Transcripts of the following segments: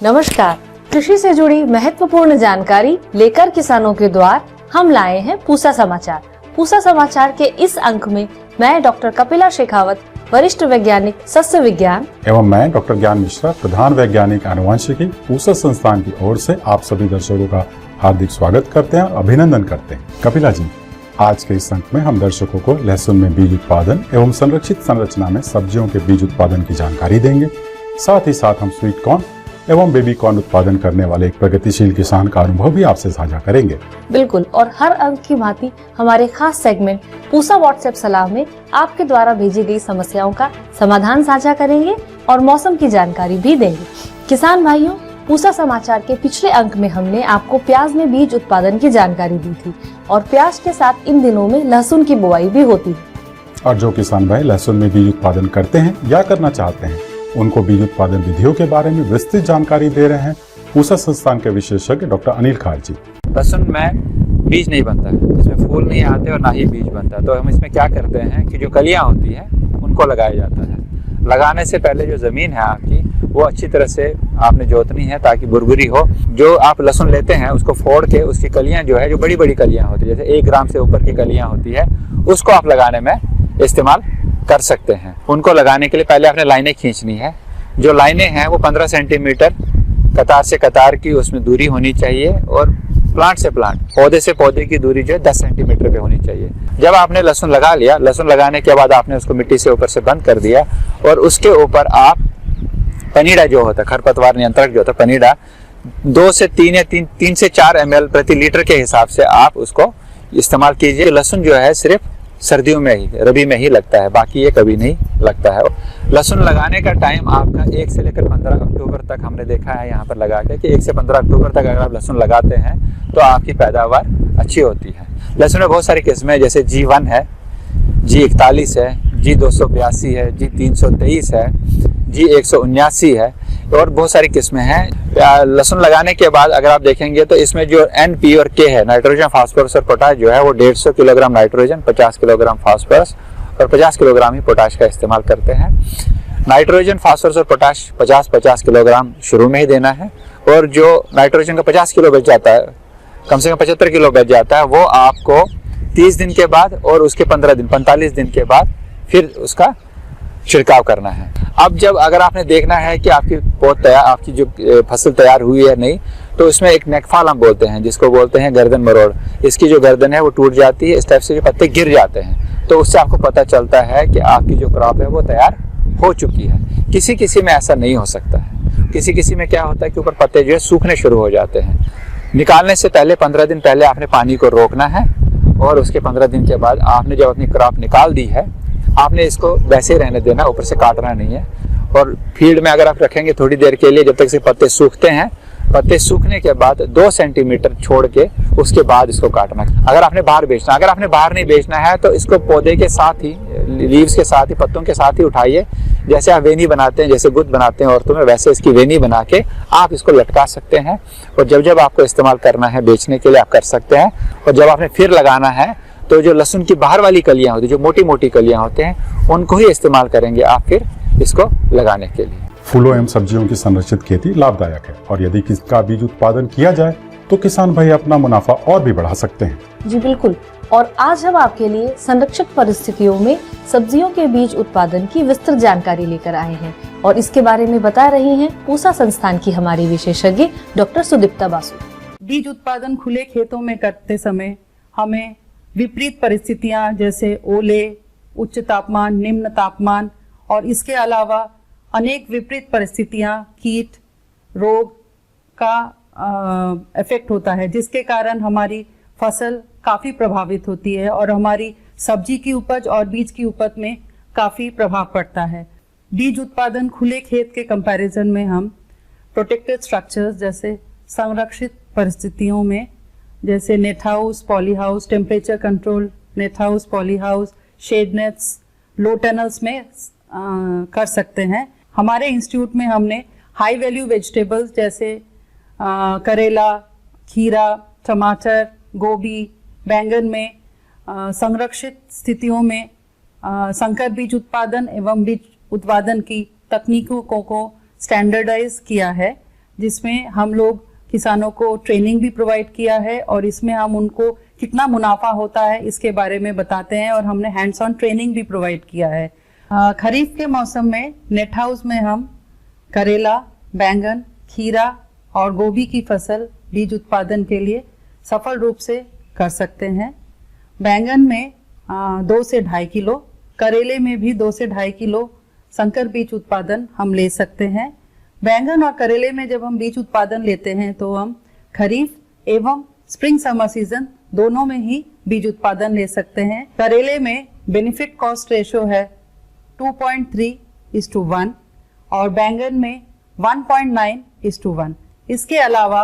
नमस्कार, कृषि से जुड़ी महत्वपूर्ण जानकारी लेकर किसानों के द्वार हम लाए हैं पूसा समाचार। पूसा समाचार के इस अंक में मैं डॉक्टर कपिला शेखावत, वरिष्ठ वैज्ञानिक सस्य विज्ञान, एवं मैं डॉक्टर ज्ञान मिश्रा, प्रधान वैज्ञानिक आनुवंशिकी, पूसा संस्थान की ओर से आप सभी दर्शकों का हार्दिक स्वागत करते हैं, अभिनंदन करते हैं। कपिला जी, आज के इस अंक में हम दर्शकों को लहसुन में बीज उत्पादन एवं संरक्षित संरचना में सब्जियों के बीज उत्पादन की जानकारी देंगे। साथ ही साथ हम स्वीट कॉर्न एवं बेबी कॉर्न उत्पादन करने वाले एक प्रगतिशील किसान का अनुभव भी आपसे साझा करेंगे। बिल्कुल, और हर अंक की भांति हमारे खास सेगमेंट पूसा व्हाट्सएप सलाह में आपके द्वारा भेजी गई समस्याओं का समाधान साझा करेंगे और मौसम की जानकारी भी देंगे। किसान भाइयों, पूसा समाचार के पिछले अंक में हमने आपको प्याज में बीज उत्पादन की जानकारी दी थी और प्याज के साथ इन दिनों में लहसुन की बुआई भी होती है। और जो किसान भाई लहसुन में बीज उत्पादन करते हैं या करना चाहते हैं, उनको बीज उत्पादन विधियों के बारे में विस्तृत जानकारी दे रहे हैं पूसा संस्थान के विशेषज्ञ डॉक्टर अनिल खार जी। लहसुन में बीज नहीं बनता है, इसमें फूल नहीं आते और ना ही बीज बनता है। तो हम इसमें क्या करते हैं कि जो कलियां होती हैं उनको लगाया जाता है। लगाने से पहले जो ज़मीन है आपकी वो अच्छी तरह से आपने जोतनी है ताकि बुरबुरी हो। जो आप लहसुन लेते हैं उसको फोड़ के उसकी कलियां जो है, जो बड़ी बड़ी कलियां होती है, जैसे 1 ग्राम से ऊपर की कलियां होती है, उसको आप लगाने में इस्तेमाल कर सकते हैं। उनको लगाने के लिए पहले आपने लाइनें खींचनी है। जो लाइनें हैं वो 15 सेंटीमीटर कतार से कतार की उसमें दूरी होनी चाहिए और प्लांट से प्लांट, पौधे से पौधे की दूरी जो है 10 सेंटीमीटर पे होनी चाहिए। जब आपने लहसुन लगा लिया, लहसुन लगाने के बाद आपने उसको मिट्टी से ऊपर से बंद कर दिया और उसके ऊपर आप पनीड़ा जो होता है, खरपतवार नियंत्रक जो होता है पनीड़ा, 2 से 3 या 3 से 4 ml प्रति लीटर के हिसाब से आप उसको इस्तेमाल कीजिए। लहसुन जो है सिर्फ सर्दियों में ही, रबी में ही लगता है, बाकी ये कभी नहीं लगता है। लहसुन लगाने का टाइम आपका 1 से लेकर 15 अक्टूबर तक हमने देखा है यहाँ पर लगा के कि 1 से 15 अक्टूबर तक अगर आप लहसुन लगाते हैं तो आपकी पैदावार अच्छी होती है। लहसुन में बहुत सारी किस्में, जैसे G1 है, G41 है, G282 है, G323 है, G179 है और बहुत सारी किस्में हैं। लहसुन लगाने के बाद अगर आप देखेंगे तो इसमें जो NP और K है, नाइट्रोजन, फास्फोरस और पोटाश जो है, वो 150 किलोग्राम नाइट्रोजन, 50 किलोग्राम फास्फोरस और 50 किलोग्राम ही पोटाश का इस्तेमाल करते हैं। नाइट्रोजन, फास्फोरस और पोटाश 50-50 किलोग्राम शुरू में ही देना है और जो नाइट्रोजन का 50 किलो बच जाता है, कम से कम 75 किलो बच जाता है, वो आपको 30 दिन के बाद और उसके 15 दिन, 45 दिन के बाद फिर उसका छिड़काव करना है। अब जब अगर आपने देखना है कि आपकी पौध तैयार, आपकी जो फसल तैयार हुई है नहीं, तो इसमें एक नेकफाल हम बोलते हैं, जिसको बोलते हैं गर्दन मरोड़। इसकी जो गर्दन है वो टूट जाती है, इस टाइप से जो पत्ते गिर जाते हैं, तो उससे आपको पता चलता है कि आपकी जो क्रॉप है वो तैयार हो चुकी है। किसी किसी में ऐसा नहीं हो सकता है। किसी किसी में क्या होता है कि ऊपर पत्ते जो है सूखने शुरू हो जाते हैं। निकालने से पहले 15 दिन पहले आपने पानी को रोकना है और उसके 15 दिन के बाद आपने जब अपनी क्रॉप निकाल दी है, आपने इसको वैसे ही रहने देना, ऊपर से काटना नहीं है। और फील्ड में अगर आप रखेंगे थोड़ी देर के लिए, जब तक से पत्ते सूखते हैं, पत्ते सूखने के बाद 2 सेंटीमीटर छोड़ के उसके बाद इसको काटना। अगर आपने बाहर बेचना, अगर आपने बाहर नहीं बेचना है तो इसको पौधे के साथ ही, लीव्स के साथ ही, पत्तों के साथ ही उठाइए। जैसे आप वेनी बनाते हैं, जैसे गुद बनाते हैं औरतों में, वैसे इसकी वेनी बना के आप इसको लटका सकते हैं और जब जब आपको इस्तेमाल करना है बेचने के लिए आप कर सकते हैं। और जब आपने फिर लगाना है तो जो लहसुन की बाहर वाली कलियां होती है, जो मोटी मोटी कलियां होते हैं, उनको ही इस्तेमाल करेंगे आप फिर इसको लगाने के लिए। फूलों एवं सब्जियों की संरक्षित खेती लाभदायक है और यदि किसका बीज उत्पादन किया जाए तो किसान भाई अपना मुनाफा और भी बढ़ा सकते हैं। जी बिल्कुल, और आज हम आपके लिए संरक्षित परिस्थितियों में सब्जियों के बीज उत्पादन की विस्तृत जानकारी लेकर आए हैं और इसके बारे में बता रही हैं पूसा संस्थान की हमारी विशेषज्ञ डॉक्टर सुदीप्ता बासु। बीज उत्पादन खुले खेतों में करते समय हमें विपरीत परिस्थितियां जैसे ओले, उच्च तापमान, निम्न तापमान और इसके अलावा अनेक विपरीत परिस्थितियां, कीट, रोग का इफेक्ट होता है, जिसके कारण हमारी फसल काफ़ी प्रभावित होती है और हमारी सब्जी की उपज और बीज की उपज में काफ़ी प्रभाव पड़ता है। बीज उत्पादन खुले खेत के कंपैरिजन में हम प्रोटेक्टेड स्ट्रक्चर्स जैसे संरक्षित परिस्थितियों में, जैसे net house, poly house, temperature control net house, poly house, shade nets, low tunnels में कर सकते हैं। हमारे इंस्टीट्यूट में हमने हाई वैल्यू वेजिटेबल्स जैसे करेला, खीरा, टमाटर, गोभी, बैंगन में संरक्षित स्थितियों में संकर बीज उत्पादन एवं बीज उत्पादन की तकनीकों को स्टैंडर्डाइज किया है, जिसमें हम लोग किसानों को ट्रेनिंग भी प्रोवाइड किया है और इसमें हम उनको कितना मुनाफा होता है इसके बारे में बताते हैं और हमने हैंड्स ऑन ट्रेनिंग भी प्रोवाइड किया है। खरीफ के मौसम में नेट हाउस में हम करेला, बैंगन, खीरा और गोभी की फसल बीज उत्पादन के लिए सफल रूप से कर सकते हैं। बैंगन में 2 से 2.5 किलो, करेले में भी 2 से 2.5 किलो संकर बीज उत्पादन हम ले सकते हैं। बैंगन और करेले में जब हम बीज उत्पादन लेते हैं तो हम खरीफ एवं स्प्रिंग समर सीजन दोनों में ही बीज उत्पादन ले सकते हैं। करेले में बेनिफिट कॉस्ट रेशो है 2.3:1 और बैंगन में 1.9:1। इसके अलावा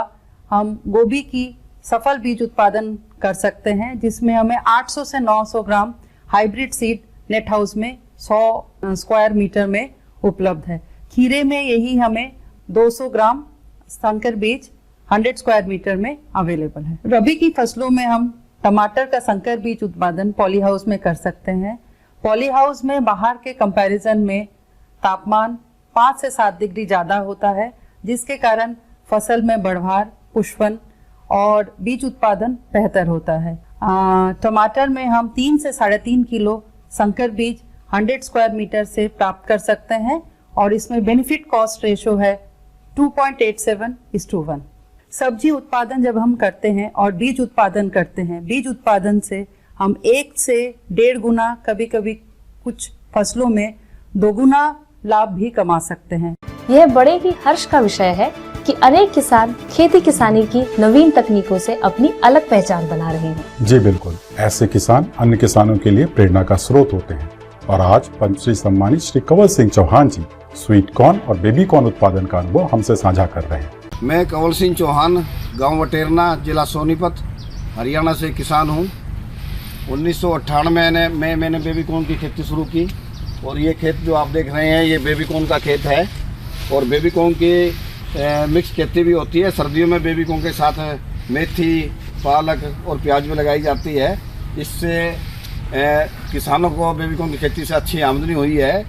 हम गोभी की सफल बीज उत्पादन कर सकते हैं जिसमें हमें 800 से 900 ग्राम हाइब्रिड सीड नेट हाउस में 100 स्क्वायर मीटर में उपलब्ध है। खीरे में यही हमें 200 ग्राम संकर बीज 100 स्क्वायर मीटर में अवेलेबल है। रबी की फसलों में हम टमाटर का संकर बीज उत्पादन पॉली हाउस में कर सकते हैं। पॉली हाउस में बाहर के कंपैरिजन में तापमान 5 से 7 डिग्री ज़्यादा होता है, जिसके कारण फसल में बढ़वार, पुष्पन और बीज उत्पादन बेहतर होता है। टमाटर में हम 3 से 3.5 किलो संकर बीज 100 स्क्वायर मीटर से प्राप्त कर सकते हैं और इसमें बेनिफिट कॉस्ट रेशो है 2.87:1। सब्जी उत्पादन जब हम करते हैं और बीज उत्पादन करते हैं, बीज उत्पादन से हम 1 से 1.5 गुना, कभी कभी कुछ फसलों में 2 गुना लाभ भी कमा सकते हैं। यह बड़े ही हर्ष का विषय है कि अनेक किसान खेती किसानी की नवीन तकनीकों से अपनी अलग पहचान बना रहे हैं। जी बिल्कुल, ऐसे किसान अन्य किसानों के लिए प्रेरणा का स्रोत होते हैं और आज पद्मश्री सम्मानित श्री कंवल सिंह चौहान जी स्वीट कॉर्न और बेबी कॉर्न उत्पादन का अनुभव हमसे साझा कर रहे हैं। मैं कंवल सिंह चौहान, गांव वटेरना, जिला सोनीपत, हरियाणा से किसान हूं। 1998 में मैंने बेबी कॉर्न की खेती शुरू की और ये खेत जो आप देख रहे हैं ये बेबी कॉर्न का खेत है और बेबी कॉर्न की मिक्स खेती भी होती है। सर्दियों में बेबी कॉर्न के साथ मेथी, पालक और प्याज भी लगाई जाती है। इससे किसानों को बेबी कॉर्न की खेती से अच्छी आमदनी हुई है।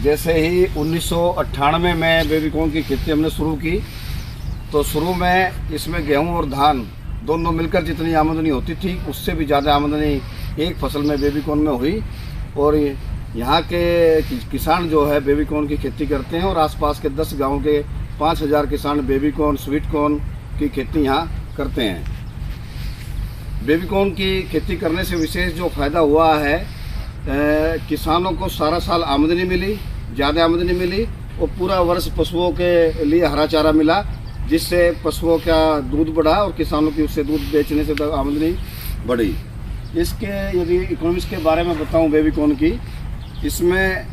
जैसे ही 1998 में बेबी कॉर्न की खेती हमने शुरू की तो शुरू में इसमें गेहूं और धान दोनों मिलकर जितनी आमदनी होती थी उससे भी ज़्यादा आमदनी एक फसल में बेबी कॉर्न में हुई और यहाँ के किसान जो है बेबी कॉर्न की खेती करते हैं और आसपास के 10 गाँव के 5000 किसान बेबी कॉर्न, स्वीट कॉर्न की खेती यहाँ करते हैं। बेबी कॉर्न की खेती करने से विशेष जो फ़ायदा हुआ है, किसानों को सारा साल आमदनी मिली, ज़्यादा आमदनी मिली और पूरा वर्ष पशुओं के लिए हरा चारा मिला, जिससे पशुओं का दूध बढ़ा और किसानों की उससे दूध बेचने से आमदनी बढ़ी। इसके यदि इकोनॉमिक्स के बारे में बताऊं बेबी कॉर्न की, इसमें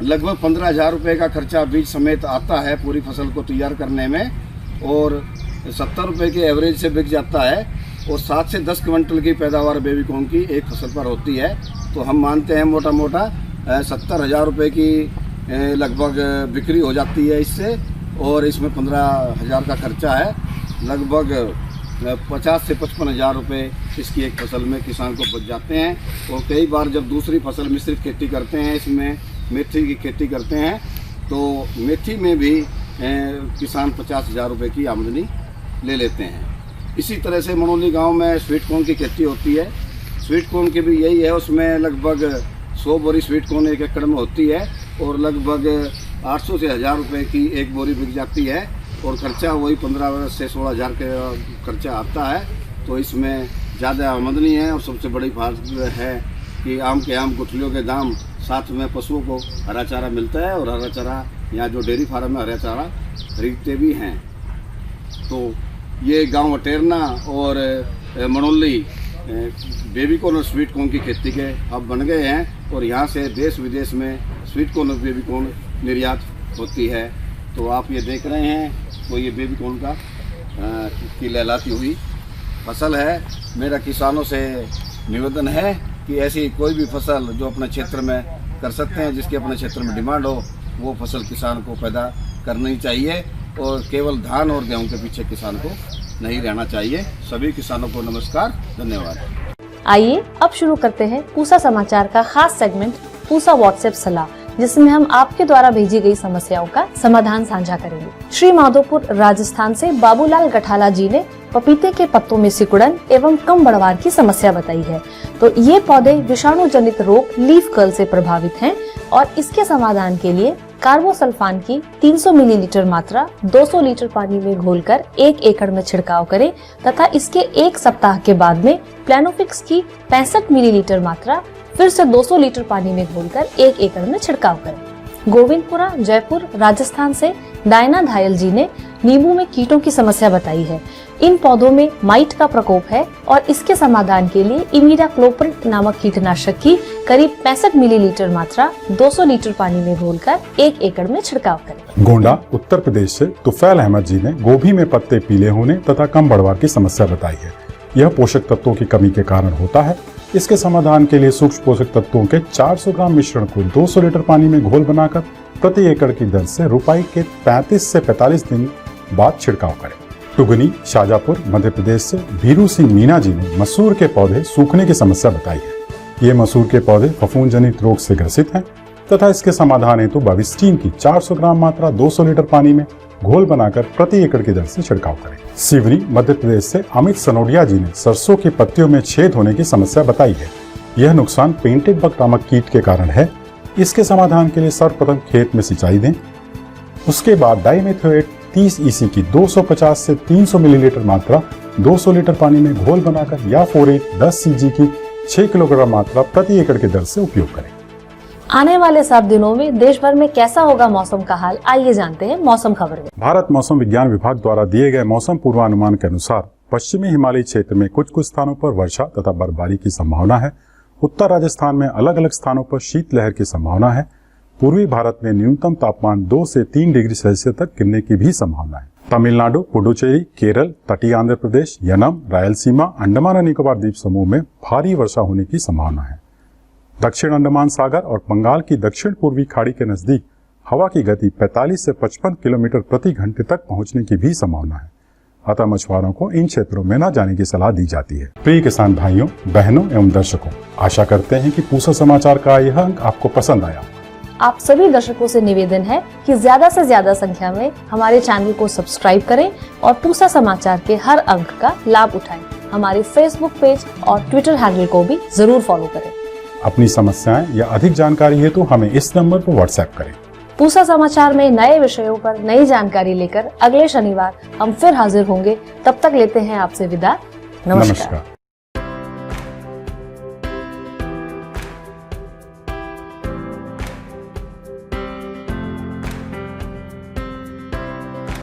लगभग 15,000 रुपये का खर्चा बीज समेत आता है पूरी फसल को तैयार करने में और 70 रुपये के एवरेज से बिक जाता है और 7 से 10 क्विंटल की पैदावार बेबी कॉर्न की एक फसल पर होती है। तो हम मानते हैं मोटा मोटा 70,000 रुपये की लगभग बिक्री हो जाती है इससे और इसमें 15,000 का खर्चा है। लगभग 50 से 55,000 रुपये इसकी एक फसल में किसान को बच जाते हैं। और कई बार जब दूसरी फसल मिश्रित खेती करते हैं, इसमें मेथी की खेती करते हैं, तो मेथी में भी किसान 50,000 रुपये की आमदनी ले लेते हैं। इसी तरह से मनोली गांव में स्वीट कॉर्न की खेती होती है। स्वीट कॉर्न की भी यही है, उसमें लगभग 100 बोरी स्वीट कॉर्न एक एकड़ में होती है और लगभग 800 से 1000 रुपये की एक बोरी बिक जाती है और खर्चा वही 15 से 16,000 का खर्चा आता है। तो इसमें ज़्यादा आमदनी है और सबसे बड़ी बात है कि आम के आम गुठलियों के दाम, साथ में पशुओं को हरा चारा मिलता है और हरा चारा यहाँ जो डेयरी फार्म में हरा चारा खरीदते भी हैं। तो ये गांव वटेरना और मनोली बेबी कॉर्न और स्वीट कॉर्न की खेती के अब बन गए हैं और यहाँ से देश विदेश में स्वीट कॉर्न और बेबी कॉर्न निर्यात होती है। तो आप ये देख रहे हैं तो ये बेबी कॉर्न का की लहलाती हुई फसल है। मेरा किसानों से निवेदन है कि ऐसी कोई भी फसल जो अपने क्षेत्र में कर सकते हैं, जिसकी अपने क्षेत्र में डिमांड हो, वो फसल किसान को पैदा करनी चाहिए और केवल धान और गेहूं के पीछे किसान को नहीं रहना चाहिए। सभी किसानों को नमस्कार, धन्यवाद। आइए अब शुरू करते हैं पूसा समाचार का खास सेगमेंट पूसा व्हाट्सएप सलाह, जिसमें हम आपके द्वारा भेजी गई समस्याओं का समाधान साझा करेंगे। श्री माधोपुर राजस्थान से बाबूलाल गठाला जी ने पपीते के पत्तों में सिकुड़न एवं कम बढ़वार की समस्या बताई है। तो ये पौधे विषाणु जनित रोग लीफ कर्ल से प्रभावित हैं और इसके समाधान के लिए कार्बोसल्फान की 300 मिलीलीटर मात्रा 200 लीटर पानी में घोलकर 1 एकड़ में छिड़काव करें तथा इसके 1 सप्ताह के बाद में प्लानोफिक्स की 65 मिलीलीटर मात्रा फिर से 200 लीटर पानी में घोलकर 1 एकड़ में छिड़काव करें। गोविंदपुरा जयपुर राजस्थान से डायना धायल जी ने नींबू में कीटों की समस्या बताई है। इन पौधों में माइट का प्रकोप है और इसके समाधान के लिए इमिडाक्लोप्रिड नामक कीटनाशक की करीब 65 मिलीलीटर मात्रा 200 लीटर पानी में घोलकर 1 एकड़ में छिड़काव करें। गोंडा उत्तर प्रदेश से तुफैल अहमद जी ने गोभी में पत्ते पीले होने तथा कम बढ़वार की समस्या बताई है। यह पोषक तत्वों की कमी के कारण होता है। इसके समाधान के लिए सूक्ष्म पोषक तत्वों के 400 ग्राम मिश्रण को 200 लीटर पानी में घोल बनाकर प्रति एकड़ की दर से रुपाई के 35 से 45 दिन बाद छिड़काव करें। टुगनी शाजापुर मध्य प्रदेश से भीरू सिंह मीना जी ने मसूर के पौधे सूखने की समस्या बताई है। ये मसूर के पौधे फफूंद जनित रोग से ग्रसित हैं तथा इसके समाधान हेतु बाविस्टीन की 400 ग्राम मात्रा 200 लीटर पानी में घोल बनाकर प्रति एकड़ की दर से छिड़काव करें। सिवनी मध्य प्रदेश से अमित सनोडिया जी ने सरसों की पत्तियों में छेद होने की समस्या बताई है। यह नुकसान पेंटेड बग नामक कीट के कारण है। इसके समाधान के लिए सर्वप्रथम खेत में सिंचाई दें। उसके बाद डाइमेथोएट 30 EC की 250 से 300 मिलीलीटर मात्रा 200 लीटर पानी में घोल बनाकर या फोरेट 10 CG की 6 किलोग्राम मात्रा प्रति एकड़ की दर से उपयोग करें। आने वाले 7 दिनों में देश भर में कैसा होगा मौसम का हाल, आइए जानते हैं मौसम खबर में। भारत मौसम विज्ञान विभाग द्वारा दिए गए मौसम पूर्वानुमान के अनुसार पश्चिमी हिमालयी क्षेत्र में कुछ स्थानों पर वर्षा तथा बर्फबारी की संभावना है। उत्तर राजस्थान में अलग अलग स्थानों पर शीतलहर की संभावना है। पूर्वी भारत में न्यूनतम तापमान 2 से 3 डिग्री सेल्सियस तक गिरने की भी संभावना है। तमिलनाडु, पुडुचेरी, केरल, तटीय आंध्र प्रदेश, यनम, रायलसीमा, अंडमान और निकोबार द्वीप समूह में भारी वर्षा होने की संभावना है। दक्षिण अंडमान सागर और बंगाल की दक्षिण पूर्वी खाड़ी के नजदीक हवा की गति 45 से 55 किलोमीटर प्रति घंटे तक पहुंचने की भी संभावना है। अतः मछुआरों को इन क्षेत्रों में न जाने की सलाह दी जाती है। प्रिय किसान भाइयों, बहनों एवं दर्शकों, आशा करते हैं कि पूसा समाचार का यह अंक आपको पसंद आया। आप सभी दर्शकों से निवेदन है कि ज्यादा से ज्यादा संख्या में हमारे चैनल को सब्सक्राइब करें और पूसा समाचार के हर अंक का लाभ उठाएं। हमारे फेसबुक पेज और ट्विटर हैंडल को भी जरूर फॉलो करें। अपनी समस्याएं या अधिक जानकारी हेतु हमें इस नंबर पर व्हाट्सएप करें। पूसा समाचार में नए विषयों पर नई जानकारी लेकर अगले शनिवार हम फिर हाजिर होंगे। तब तक लेते हैं आपसे विदा। नमस्कार।